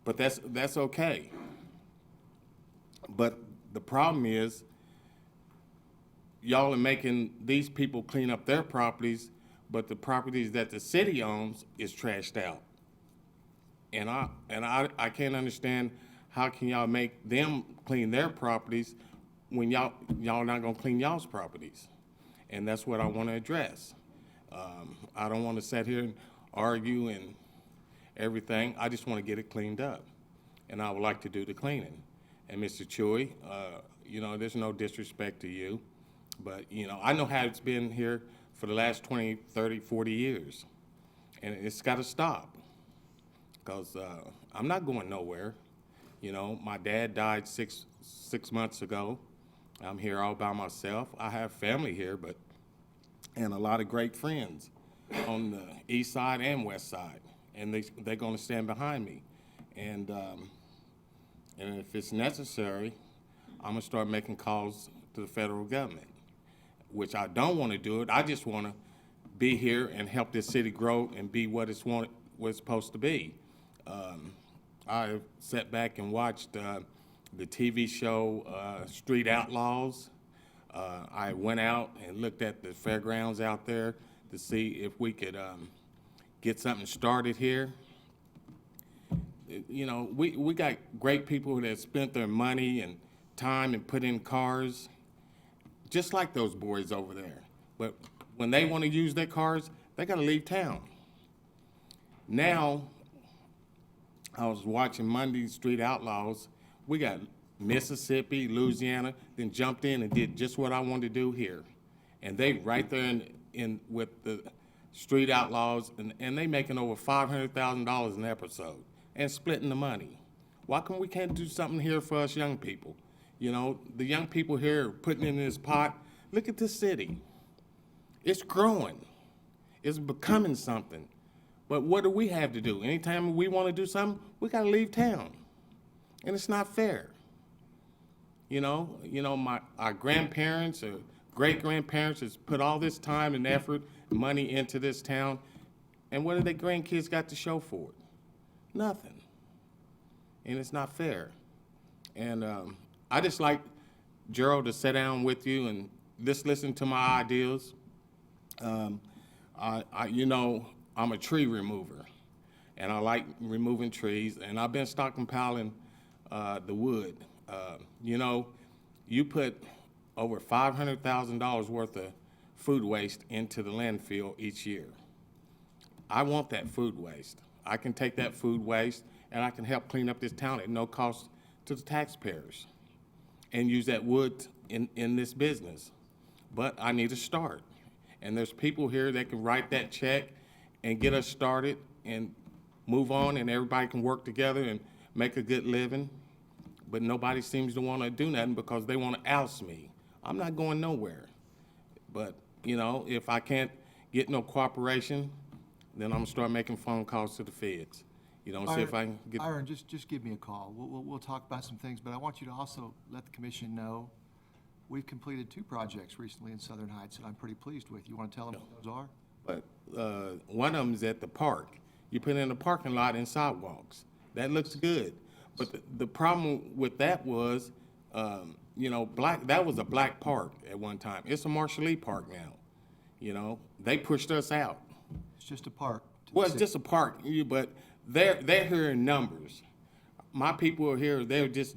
But that's okay. But the problem is, y'all are making these people clean up their properties, but the properties that the city owns is trashed out. And I can't understand how can y'all make them clean their properties when y'all not gonna clean y'all's properties. And that's what I want to address. I don't want to sit here and argue and everything. I just want to get it cleaned up. And I would like to do the cleaning. And Mr. Choi, you know, there's no disrespect to you, but, you know, I know how it's been here for the last 20, 30, 40 years. And it's got to stop. Because I'm not going nowhere. You know, my dad died six months ago. I'm here all by myself. I have family here, and a lot of great friends on the east side and west side, and they're going to stand behind me. And if it's necessary, I'm going to start making calls to the federal government, which I don't want to do it. I just want to be here and help this city grow and be what it's supposed to be. I sat back and watched the TV show Street Outlaws. I went out and looked at the fairgrounds out there to see if we could get something started here. You know, we got great people that spent their money and time and put in cars, just like those boys over there. But when they want to use their cars, they got to leave town. Now, I was watching Monday Street Outlaws. We got Mississippi, Louisiana, then jumped in and did just what I wanted to do here. And they right there in with the Street Outlaws, and they making over $500,000 an episode and splitting the money. Why come we can't do something here for us young people? You know, the young people here are putting in this pot. Look at this city. It's growing. It's becoming something. But what do we have to do? Anytime we want to do something, we got to leave town. And it's not fair. You know, our grandparents or great-grandparents has put all this time and effort, money into this town, and what do their grandkids got to show for it? Nothing. And it's not fair. And I just like Gerald to sit down with you and just listen to my ideas. You know, I'm a tree remover, and I like removing trees, and I've been stockpiling the wood. You know, you put over $500,000 worth of food waste into the landfill each year. I want that food waste. I can take that food waste and I can help clean up this town at no cost to the taxpayers and use that wood in this business. But I need to start. And there's people here that can write that check and get us started and move on, and everybody can work together and make a good living. But nobody seems to want to do nothing because they want to oust me. I'm not going nowhere. But, you know, if I can't get no cooperation, then I'm going to start making phone calls to the feds. You know, see if I can get... Byron, just give me a call. We'll talk about some things, but I want you to also let the commission know we've completed 2 projects recently in Southern Heights that I'm pretty pleased with. You want to tell them what those are? But one of them is at the park. You put in a parking lot and sidewalks. That looks good. But the problem with that was, you know, that was a black park at one time. It's a Marshall Lee Park now. You know, they pushed us out. It's just a park. Well, it's just a park, but they're here in numbers. My people are here, they're just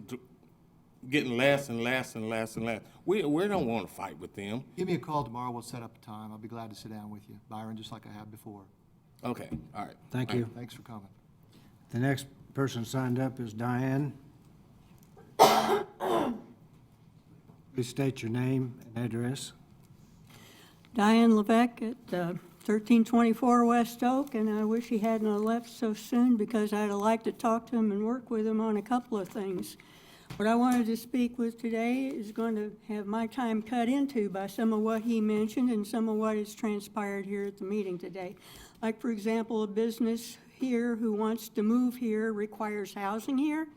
getting less and less and less and less. We don't want to fight with them. Give me a call tomorrow. We'll set up a time. I'll be glad to sit down with you, Byron, just like I have before. Okay, all right. Thank you. Thanks for coming. The next person signed up is Diane. Please state your name and address. Diane Levesque at 1324 West Oak, and I wish he hadn't have left so soon because I'd have liked to talk to him and work with him on a couple of things. What I wanted to speak with today is going to have my time cut into by some of what he mentioned and some of what has transpired here at the meeting today. Like, for example, a business here who wants to move here requires housing here.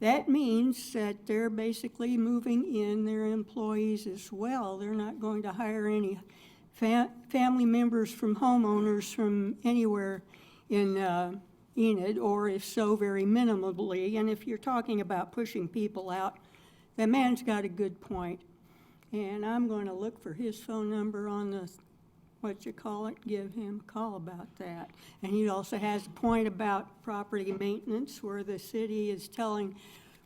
That means that they're basically moving in their employees as well. They're not going to hire any family members from homeowners from anywhere in Enid, or if so, very minimally. And if you're talking about pushing people out, that man's got a good point. And I'm going to look for his phone number on the, give him a call about that. And he also has a point about property maintenance, where the city is telling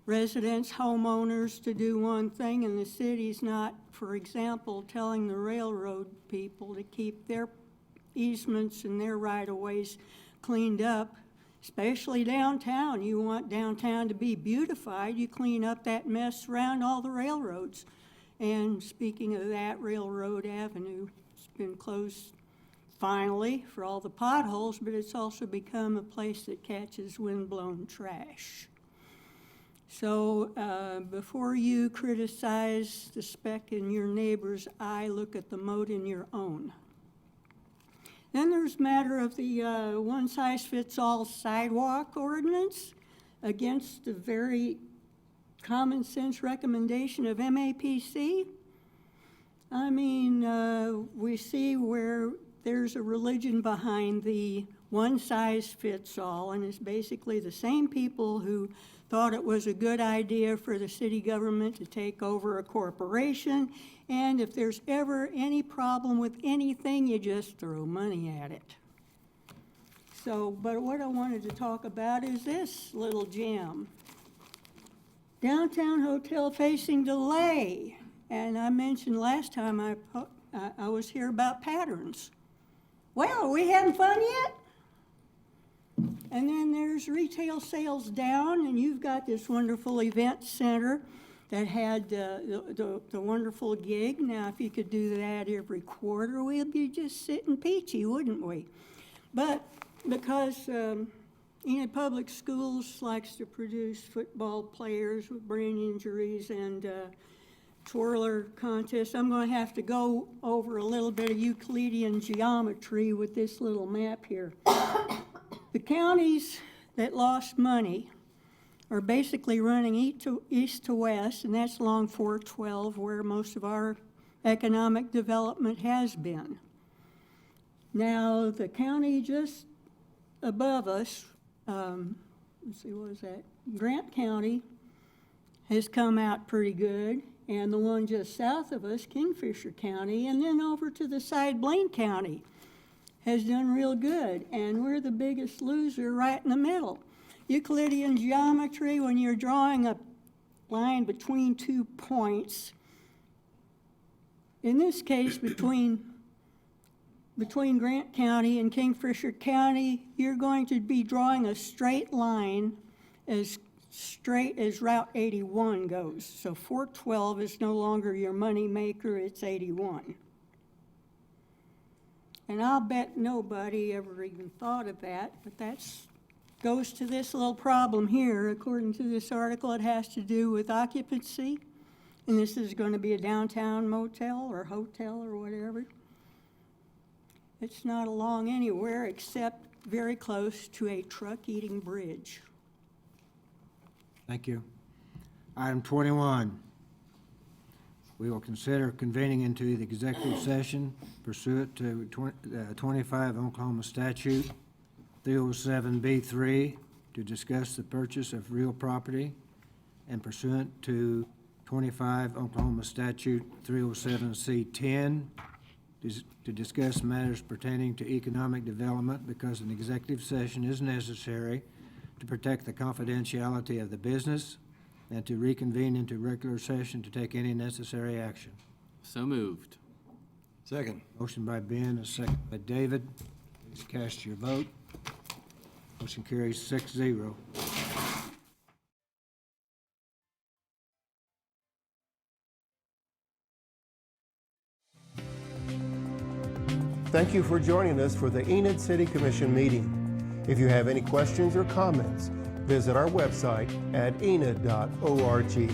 residents, homeowners to do one thing, and the city's not, for example, telling the railroad people to keep their easements and their right-of-ways cleaned up, especially downtown. You want downtown to be beautified, you clean up that mess around all the railroads. And speaking of that, Railroad Avenue has been closed finally for all the potholes, but it's also become a place that catches windblown trash. So before you criticize the speck in your neighbor's eye, look at the mote in your own. Then there's matter of the one-size-fits-all sidewalk ordinance against the very common sense recommendation of MAPC. I mean, we see where there's a religion behind the one-size-fits-all, and it's basically the same people who thought it was a good idea for the city government to take over a corporation, and if there's ever any problem with anything, you just throw money at it. So, but what I wanted to talk about is this little gem. Downtown hotel facing delay, and I mentioned last time I was here about patterns. Well, are we having fun yet? And then there's retail sales down, and you've got this wonderful event center that had the wonderful gig. Now, if you could do that every quarter, we'd be just sitting peachy, wouldn't we? But because Enid Public Schools likes to produce football players with brain injuries and twirler contests, I'm going to have to go over a little bit of Euclidean geometry with this little map here. The counties that lost money are basically running east to west, and that's along 412, where most of our economic development has been. Now, the county just above us, let's see, what is that? Grant County has come out pretty good, and the one just south of us, Kingfisher County, and then over to the side, Blaine County, has done real good, and we're the biggest loser right in the middle. Euclidean geometry, when you're drawing a line between 2 points, in this case between Grant County and Kingfisher County, you're going to be drawing a straight line as straight as Route 81 goes. So 412 is no longer your money maker, it's 81. And I'll bet nobody ever even thought of that, but that goes to this little problem here. According to this article, it has to do with occupancy, and this is going to be a downtown motel or hotel or whatever. It's not along anywhere except very close to a truck-eating bridge. Thank you. Item 21. We will consider convening into the executive session pursuant to 25 Oklahoma Statute 307B3 to discuss the purchase of real property, and pursuant to 25 Oklahoma Statute 307C10 to discuss matters pertaining to economic development because an executive session is necessary to protect the confidentiality of the business, and to reconvene into regular session to take any necessary action. So moved. Second. Motion by Ben, a second by David. Please cast your vote. Motion carries 6-0. Thank you for joining us for the Enid City Commission meeting. If you have any questions or comments, visit our website at enid.org.